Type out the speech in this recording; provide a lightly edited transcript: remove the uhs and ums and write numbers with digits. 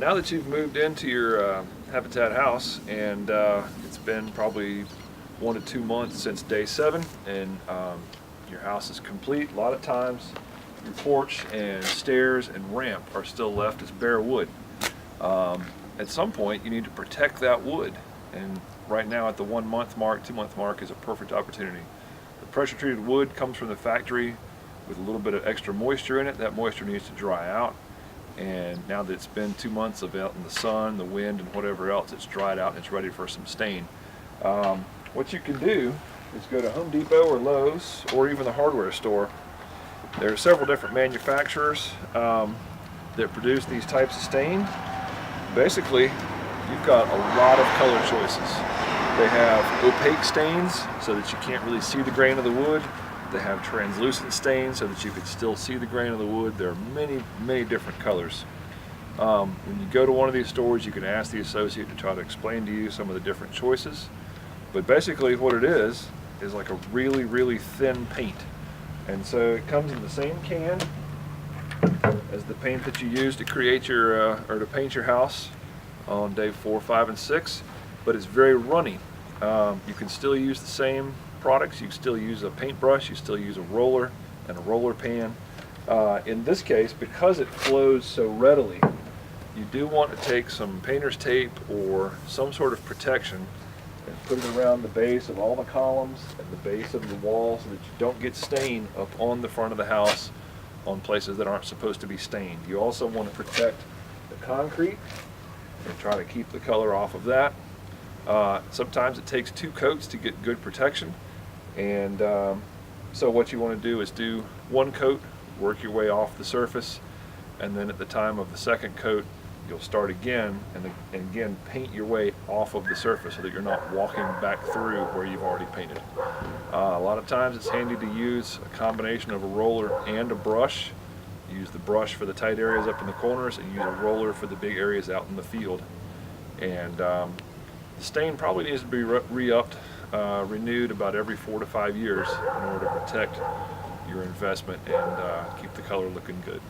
Now that you've moved into your Habitat house, and it's been probably 1 to 2 months since day 7, and your house is complete, a lot of times your porch and stairs and ramp are still left as bare wood. At some point you need to protect that wood, and right now at the 1 month mark, 2 month mark is a perfect opportunity. The pressure treated wood comes from the factory with a little bit of extra moisture in it. That moisture needs to dry out, and now that it's been 2 months of out in the sun, the wind, and whatever else, it's dried out and it's ready for some stain. What you can do is go to Home Depot or Lowe's or even the hardware store. There are several different manufacturers that produce these types of stain. Basically, you've got a lot of color choices. They have opaque stains so that you can't really see the grain of the wood. They have translucent stains so that you can still see the grain of the wood. There are many different colors. When you go to one of these stores, you can ask the associate to try to explain to you some of the different choices. But basically what it is like a really thin paint. And so it comes in the same can as the paint that you use to create your or to paint your house on day 4, 5, and 6, but it's very runny. You can still use the same products. You can still use a paintbrush, you still use a roller and a roller pan. In this case, because it flows so readily, you do want to take some painter's tape or some sort of protection and put it around the base of all the columns and the base of the wall so that you don't get stain up on the front of the house on places that aren't supposed to be stained. You also want to protect the concrete and try to keep the color off of that. Sometimes it takes 2 coats to get good protection, and so what you want to do is do 1 coat, work your way off the surface, and then at the time of the 2nd coat you'll start again and again paint your way off of the surface so that you're not walking back through where you've already painted. A lot of times it's handy to use a combination of a roller and a brush. Use the brush for the tight areas up in the corners and use a roller for the big areas out in the field. And the stain probably needs to be re-upped, renewed about every 4 to 5 years in order to protect your investment and keep the color looking good.